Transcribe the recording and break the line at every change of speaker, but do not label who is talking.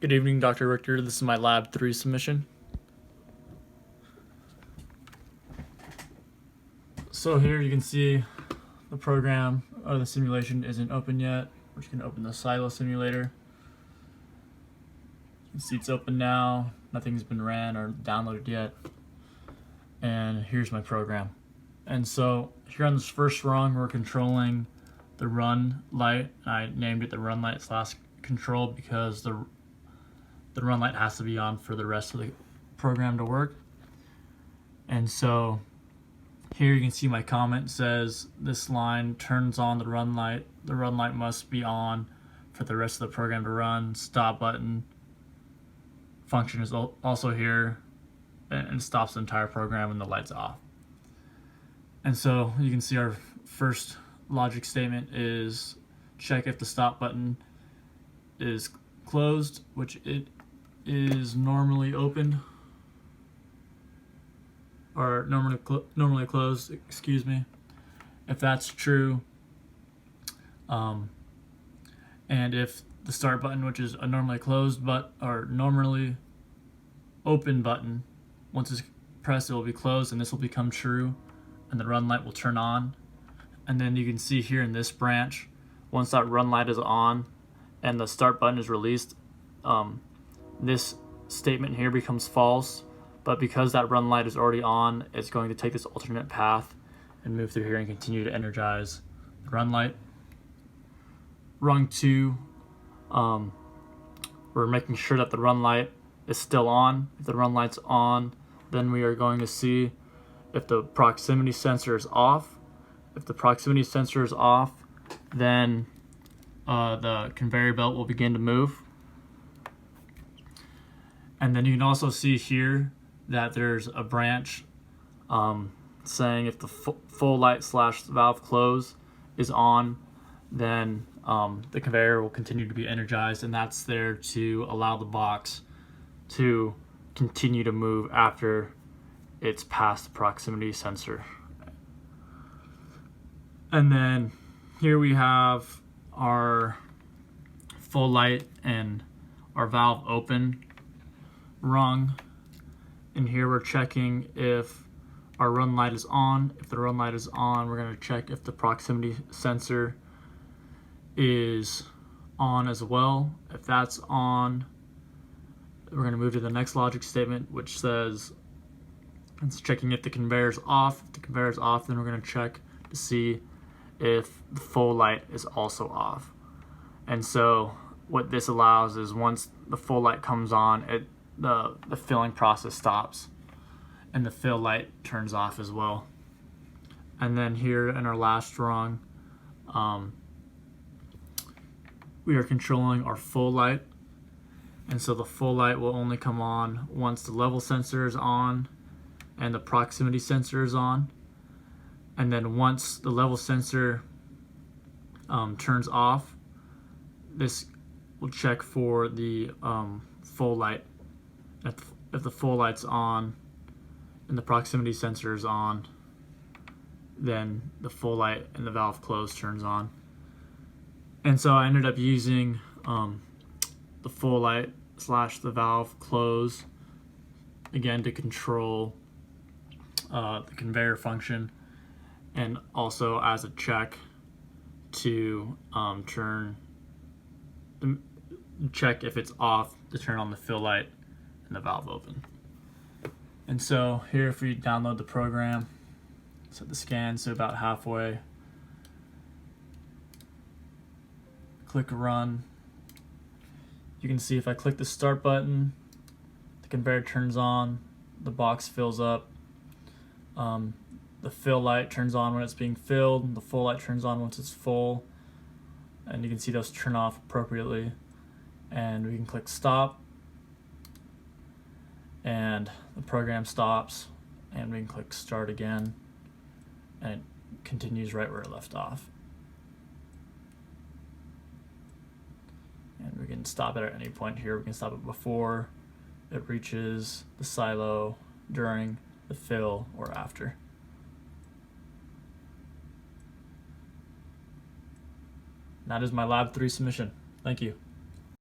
Good evening, Dr. Richter. This is my Lab 3 submission. So here you can see the program or the simulation isn't open yet. We're just going to open the Silo simulator. You can see it's open now. Nothing's been ran or downloaded yet. And here's my program. And so here on this first rung, we're controlling the run light. I named it the run light / control because the run light has to be on for the rest of the program to work. And so here you can see my comment says this line turns on the run light. The run light must be on for the rest of the program to run. Stop button function is also here and stops the entire program when the light's off. And so you can see our first logic statement is check if the stop button is closed, which it is normally opened or normally closed, excuse me. If that's true, and if the start button, which is a normally closed or normally open button, once it's pressed, it will be closed, and this will become true, and the run light will turn on. And then you can see here in this branch, once that run light is on and the start button is released, this statement here becomes false, but because that run light is already on, it's going to take this alternate path and move through here and continue to energize the run light. Rung 2, we're making sure that the run light is still on. If the run light's on, then we are going to see if the proximity sensor is off. If the proximity sensor is off, then the conveyor belt will begin to move. And then you can also see here that there's a branch saying if the full light / valve close is on, then the conveyor will continue to be energized, and that's there to allow the box to continue to move after it's past the proximity sensor. And then here we have our full light and our valve open rung, and here we're checking if our run light is on. If the run light is on, we're going to check if the proximity sensor is on as well. If that's on, we're going to move to the next logic statement, which says it's checking if the conveyor is off. If the conveyor is off, then we're going to check to see if the full light is also off. And so what this allows is once the full light comes on, the filling process stops and the fill light turns off as well. And then here in our last rung, we are controlling our full light, and so the full light will only come on once the level sensor is on and the proximity sensor is on. And then once the level sensor turns off, this will check for the full light. If the full light's on and the proximity sensor is on, then the full light and the valve close turns on. And so I ended up using the full light / the valve close again to control the conveyor function, and also as a check to check if it's off to turn on the fill light and the valve open. And so here, if we download the program, set the scan so about halfway, click run, you can see if I click the start button, the conveyor turns on, the box fills up, the fill light turns on when it's being filled, the full light turns on once it's full, and you can see those turn off appropriately. And we can click stop, and the program stops, and we can click start again, and it continues right where it left off. And we can stop it at any point here. We can stop it before it reaches the silo, during the fill, or after. That is my Lab 3 submission. Thank you.